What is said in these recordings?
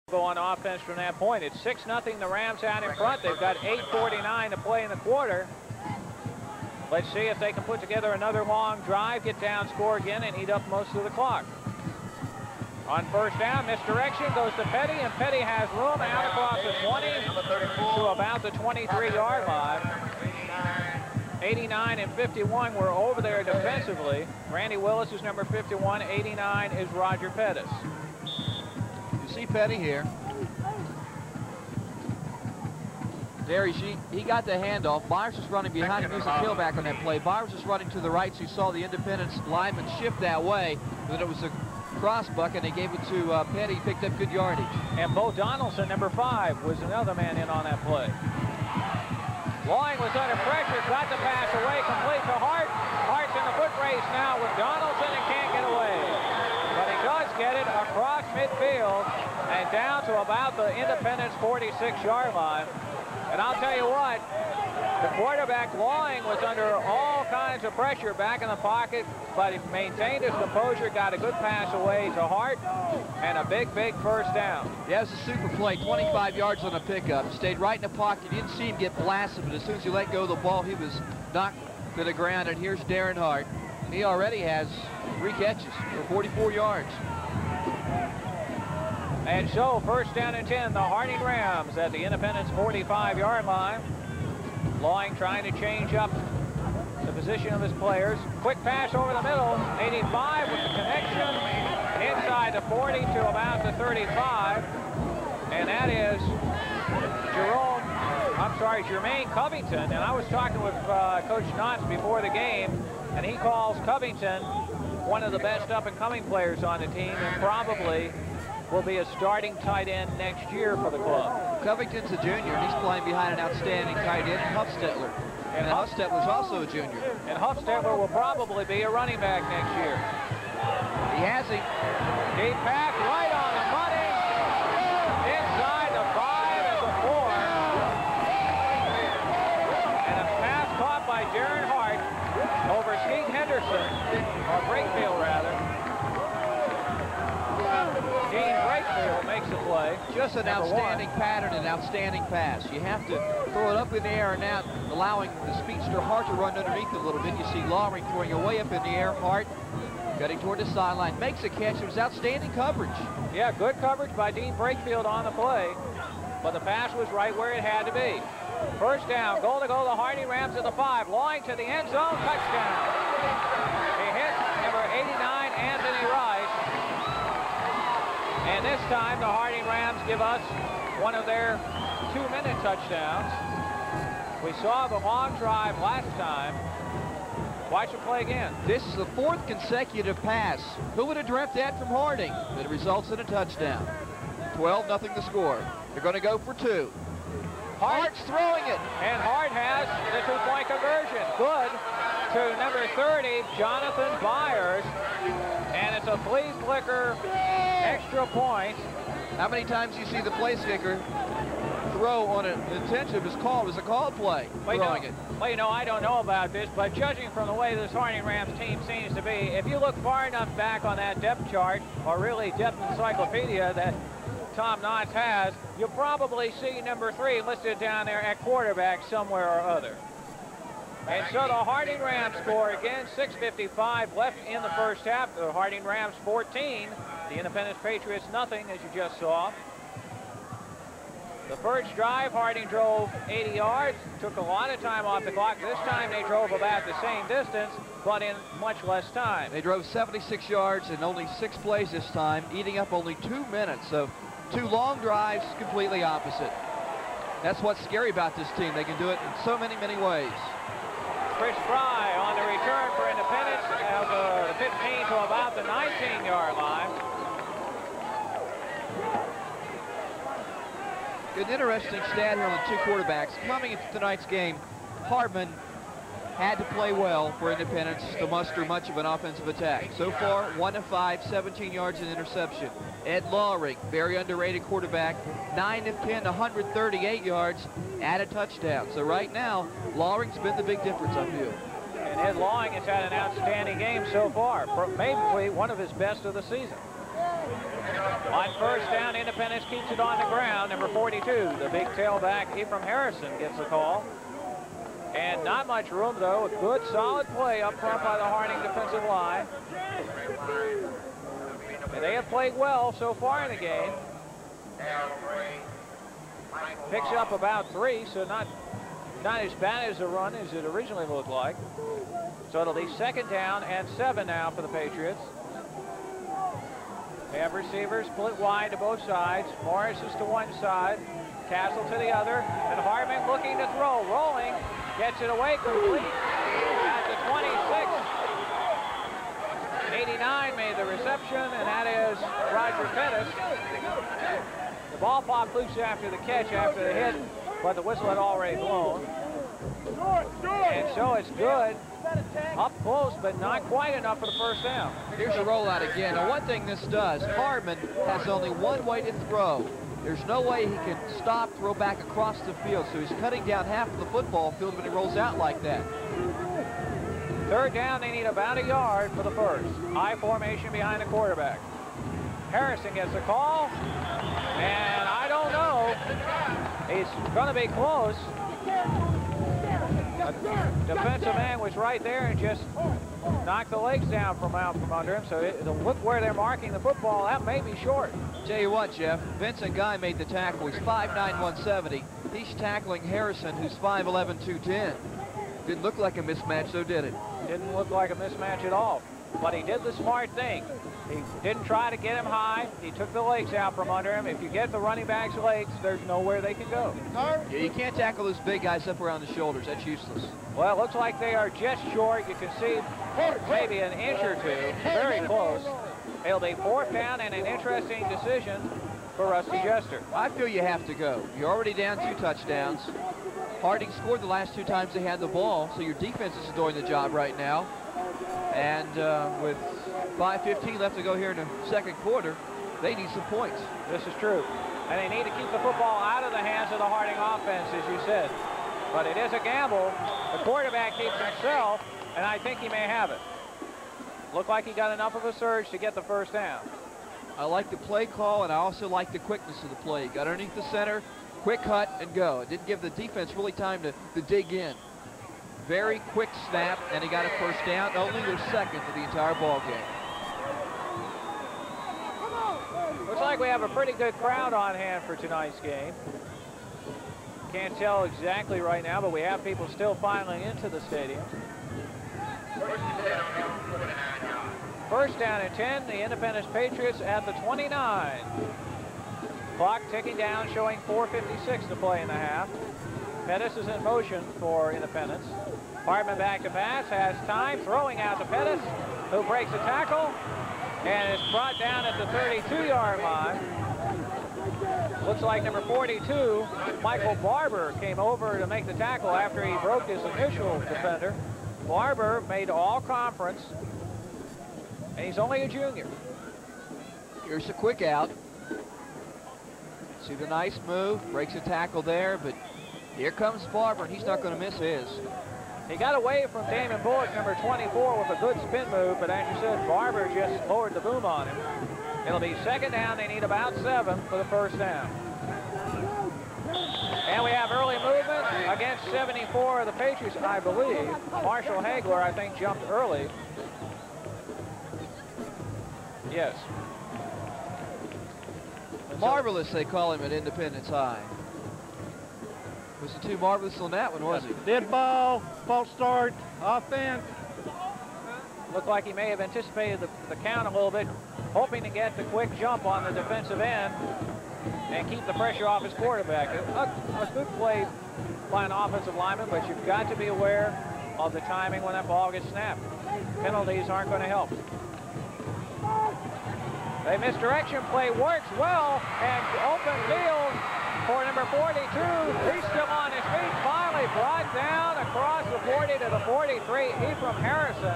Go on offense from that point. It's 6-0, the Rams out in front. They've got 8:49 to play in the quarter. Let's see if they can put together another long drive, get down, score again, and eat up most of the clock. On first down, misdirection goes to Petty, and Petty has room out across the 20 to about the 23-yard line. 89 and 51 were over there defensively. Randy Willis is number 51. 89 is Roger Pettis. You see Petty here. There he got the handoff. Byers was running behind him. He was a tailback on that play. Byers was running to the right, so you saw the Independence lineman shift that way. Then it was a cross buck, and they gave it to Petty. He picked up good yardage. And Bo Donaldson, number 5, was another man in on that play. Loing was under pressure, got the pass away, complete to Hart. Hart's in the foot race now with Donaldson and can't get away. But he does get it across midfield and down to about the Independence 46-yard line. And I'll tell you what, the quarterback Loing was under all kinds of pressure back in the pocket, but he maintained his composure, got a good pass away to Hart, and a big first down. Yeah, it was a super play, 25 yards on a pickup. Stayed right in the pocket. You didn't see him get blasted, but as soon as he let go of the ball, he was knocked to the ground. And here's Darren Hart. He already has 3 catches for 44 yards. And so, first down and 10, the Harding Rams at the Independence 45-yard line. Loing trying to change up the position of his players. Quick pass over the middle. 85 with the connection. Inside the 40 to about the 35. And that is Jermaine Covington. And I was talking with Coach Knotts before the game, and he calls Covington one of the best up-and-coming players on the team, and probably will be a starting tight end next year for the club. Covington's a junior, and he's playing behind an outstanding tight end, Huffstetler. And Huffstetler's also a junior. And Huffstetler will probably be a running back next year. He has him. Deep pass right on the money. Inside the 5 at the 4. And a pass caught by Darren Hart over Skeet Henderson, or Brakefield rather. Dean Brakefield makes the play. Just an outstanding pattern and outstanding pass. You have to throw it up in the air and out, allowing the speedster Hart to run underneath a little bit. You see Loring throwing it way up in the air. Hart cutting toward the sideline, makes a catch. It was outstanding coverage. Yeah, good coverage by Dean Brakefield on the play, but the pass was right where it had to be. First down, goal to go, the Harding Rams at the 5. Loing to the end zone, touchdown. He hits number 89, Anthony Rice. And this time, the Harding Rams give us one of their 2-minute touchdowns. We saw the long drive last time. Watch the play again. This is the 4th consecutive pass. Who would have dreamt that from Harding? But it results in a touchdown. 12-0 the score. They're going to go for 2. Hart's throwing it. And Hart has the 2-point conversion. Good to number 30, Jonathan Byers. And it's a flea flicker extra point. How many times do you see the place kicker throw on an intention is called as a call play? Throwing it. Well, you know, I don't know about this, but judging from the way this Harding Rams team seems to be, if you look far enough back on that depth chart, or really depth encyclopedia that Tom Knotts has, you'll probably see number 3 listed down there at quarterback somewhere or other. And so the Harding Rams score again, 6:55 left in the first half. The Harding Rams 14, the Independence Patriots nothing, as you just saw. The first drive, Harding drove 80 yards, took a lot of time off the clock. This time they drove about the same distance, but in much less time. They drove 76 yards in only 6 plays this time, eating up only 2 minutes. So 2 long drives, completely opposite. That's what's scary about this team. They can do it in so many ways. Chris Fry on the return for Independence of the 15 to about the 19-yard line. An interesting stat here on the 2 quarterbacks. Coming into tonight's game, Hardman had to play well for Independence to muster much of an offensive attack. So far, 1 of 5, 17 yards and interception. Ed Loring, very underrated quarterback, 9 of 10, 138 yards, and a touchdown. So right now, Loring's been the big difference, I feel. And Ed Loring has had an outstanding game so far, maybe one of his best of the season. On first down, Independence keeps it on the ground. Number 42, the big tailback, Ephraim Harrison, gets the call. And not much room, though. A good, solid play up front by the Harding defensive line. And they have played well so far in the game. Picks up about 3, so not as bad as a run as it originally looked like. So it'll be second down and 7 now for the Patriots. They have receivers split wide to both sides. Morris is to one side, Castle to the other, and Hartman looking to throw, rolling, gets it away complete at the 26. 89 made the reception, and that is Roger Pettis. The ball popped loose after the catch, after the hit, but the whistle had already blown. And so it's good. Up close, but not quite enough for the first down. Here's the rollout again. Now, one thing this does, Hardman has only one way to throw. There's no way he can stop, throw back across the field, so he's cutting down half of the football field when he rolls out like that. Third down, they need about a yard for the first. High formation behind the quarterback. Harrison gets the call, and I don't know. He's going to be close. A defensive man was right there and just knocked the legs down from out from under him. So look where they're marking the football. That may be short. Tell you what, Jeff, Vincent Guy made the tackle. He's 5'9", 170. He's tackling Harrison, who's 5'11", 210. Didn't look like a mismatch, though, did it? Didn't look like a mismatch at all. But he did the smart thing. He didn't try to get him high. He took the legs out from under him. If you get the running back's legs, there's nowhere they can go. Yeah, you can't tackle those big guys up around the shoulders. That's useless. Well, it looks like they are just short. You can see maybe an inch or two. Very close. It'll be fourth down and an interesting decision for Rusty Jester. I feel you have to go. You're already down 2 touchdowns. Harding scored the last 2 times they had the ball, so your defense is doing the job right now. And with 5:15 left to go here in the second quarter, they need some points. This is true. And they need to keep the football out of the hands of the Harding offense, as you said. But it is a gamble. The quarterback keeps himself, and I think he may have it. Looked like he got enough of a surge to get the first down. I like the play call, and I also like the quickness of the play. Got underneath the center, quick cut, and go. It didn't give the defense really time to dig in. Very quick snap, and he got a first down, only their second of the entire ball game. Looks like we have a pretty good crowd on hand for tonight's game. Can't tell exactly right now, but we have people still filing into the stadium. First down and 10, the Independence Patriots at the 29. Clock ticking down, showing 4:56 to play in the half. Pettis is in motion for Independence. Hartman back to pass, has time, throwing out to Pettis, who breaks a tackle and is brought down at the 32-yard line. Looks like number 42, Michael Barber, came over to make the tackle after he broke his initial defender. Barber made all conference, and he's only a junior. Here's a quick out. See the nice move, breaks a tackle there, but here comes Barber, and he's not going to miss his. He got away from Damon Bullock, number 24, with a good spin move, but as you said, Barber just lowered the boom on him. It'll be second down. They need about 7 for the first down. And we have early movement against 74 of the Patriots, I believe. Marshall Hagler, I think, jumped early. Yes. Marvelous, they call him at Independence High. Wasn't too marvelous on that one, was he? Dead ball, false start, offense. Looked like he may have anticipated the count a little bit, hoping to get the quick jump on the defensive end and keep the pressure off his quarterback. A good play by an offensive lineman, but you've got to be aware of the timing when that ball gets snapped. Penalties aren't going to help. The misdirection play works well, and open field for number 42. He's still on his feet, finally brought down across the 40 to the 43. Ephraim Harrison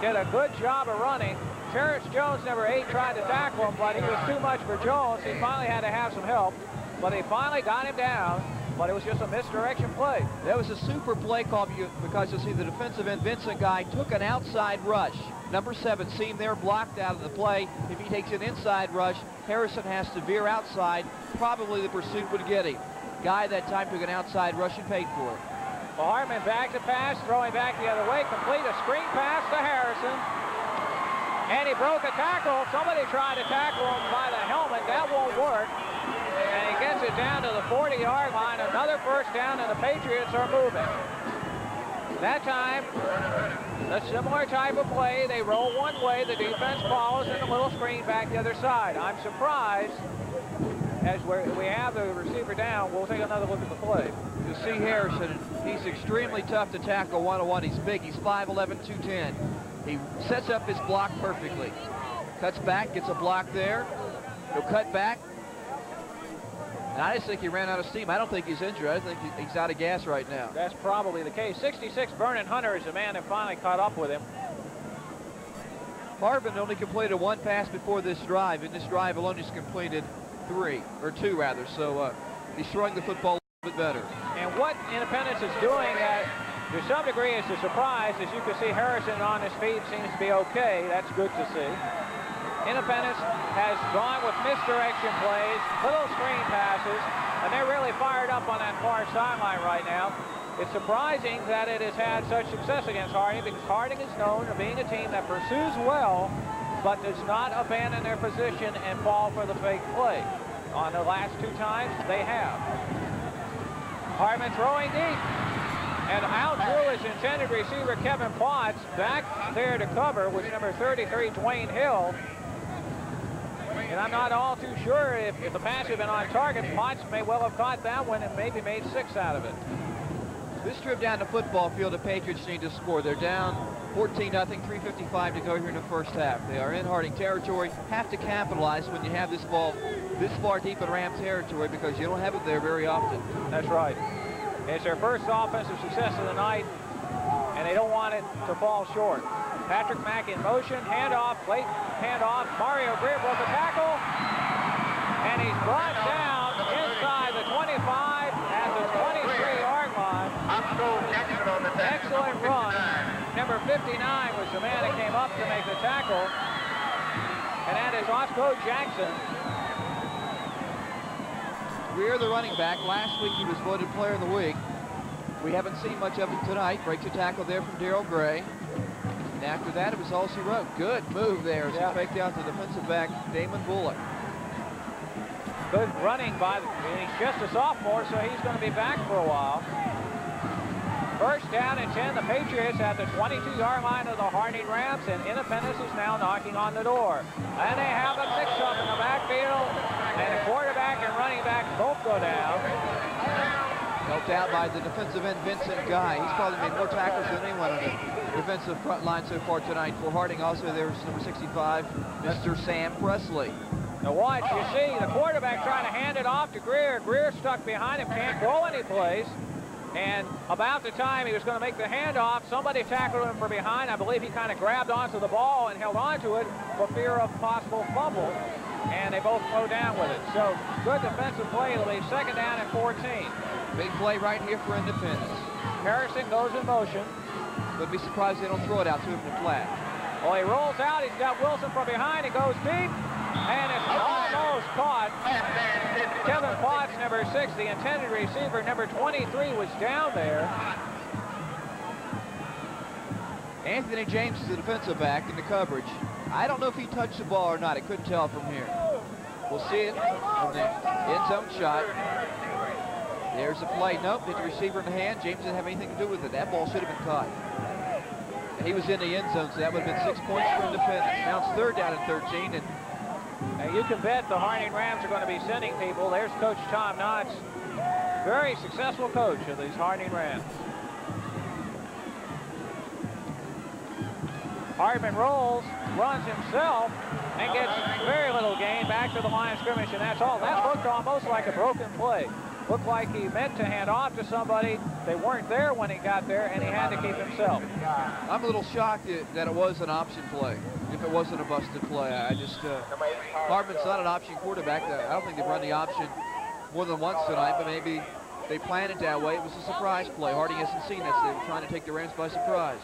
did a good job of running. Terrence Jones, number 8, tried to tackle him, but he was too much for Jones. He finally had to have some help, but they finally got him down. but it was just a misdirection play. That was a super play call because you'll see the defensive end Vincent guy took an outside rush. Number 7 seam there blocked out of the play. If he takes an inside rush, Harrison has to veer outside. Probably the pursuit would get him. Guy that time took an outside rush and paid for it. Well, Hartman back to pass, throwing back the other way, complete a screen pass to Harrison. And he broke a tackle. Somebody tried to tackle him by the helmet. That won't work. And he gets it down to the 40-yard line. Another first down, and the Patriots are moving. That time, a similar type of play. They roll one way, the defense follows, and a little screen back the other side. I'm surprised, as we have the receiver down, we'll take another look at the play. You see Harrison, he's extremely tough to tackle one-on-one. He's big, he's 5'11", 210. He sets up his block perfectly. Cuts back, gets a block there. He'll cut back. And I just think he ran out of steam. I don't think he's injured. I think he's out of gas right now. That's probably the case. 66, Vernon Hunter is the man that finally caught up with him. Harbin only completed one pass before this drive. In this drive alone, he's completed 2 rather. So he's throwing the football a little bit better. And what Independence is doing to some degree is a surprise. As you can see, Harrison on his feet seems to be okay. That's good to see. Independence has gone with misdirection plays, little screen passes, and they're really fired up on that far sideline right now. It's surprising that it has had such success against Harding, because Harding is known for being a team that pursues well, but does not abandon their position and fall for the fake play. On the last 2 times, they have. Hartman throwing deep. And out through his intended receiver, Kevin Potts, back there to cover with number 33, Dwayne Hill. And I'm not all too sure if the pass had been on target. Potts may well have caught that one and maybe made 6 out of it. This trip down the football field, the Patriots need to score. They're down 14-0, 3:55 to go here in the first half. They are in Harding territory. Have to capitalize when you have this ball this far deep in Ram territory, because you don't have it there very often. That's right. It's their first offensive success of the night, and they don't want it to fall short. Patrick Mack in motion, handoff, late handoff. Mario Greer broke a tackle, and he's brought down inside the 25 at the 23-yard line. Excellent run. Number 59 was the man that came up to make the tackle, and that is Osco Jackson. Greer, the running back. Last week he was voted player of the week. We haven't seen much of him tonight. Breaks a tackle there from Darrell Gray. And after that, it was all she wrote. Good move there as he faked out the defensive back, Damon Bullock. Good running by, he's just a sophomore, so he's going to be back for a while. First down and 10, the Patriots at the 22-yard line of the Harding Rams, and Independence is now knocking on the door. And they have a mix-up in the backfield, and the quarterback and running back both go down. Helped out by the defensive end, Vincent Guy. He's probably made more tackles than anyone on the defensive front line so far tonight. For Harding, also there's number 65, Mr. Sam Presley. Now watch, you see the quarterback trying to hand it off to Greer. Greer stuck behind him, can't go any place. And about the time he was going to make the handoff, somebody tackled him from behind. I believe he kind of grabbed onto the ball and held onto it for fear of possible fumble. And they both go down with it. So good defensive play. It'll be second down and 14. Big play right here for Independence. Harrison goes in motion. Would be surprised they don't throw it out to him in the flat. Well, he rolls out. He's got Wilson from behind. He goes deep. And it's almost caught. Kevin Potts, number 6, the intended receiver, number 23, was down there. Anthony James is the defensive back in the coverage. I don't know if he touched the ball or not. I couldn't tell from here. We'll see it on the end zone shot. There's the play. Nope, hit the receiver in the hand. James didn't have anything to do with it. That ball should have been caught. And he was in the end zone, so that would have been 6 points for Independence. Now it's third down and 13. And now you can bet the Harding Rams are going to be sending people. There's Coach Tom Knotts, very successful coach of these Harding Rams. Hardman rolls, runs himself, and gets very little gain back to the line of scrimmage, and that's all. That looked almost like a broken play. Looked like he meant to hand off to somebody. They weren't there when he got there, and he had to keep himself. I'm a little shocked that it was an option play. If it wasn't a busted play, I just, Hardman's not an option quarterback. I don't think they've run the option more than once tonight, but maybe they planned it that way. It was a surprise play. Harding hasn't seen that, so they were trying to take the Rams by surprise.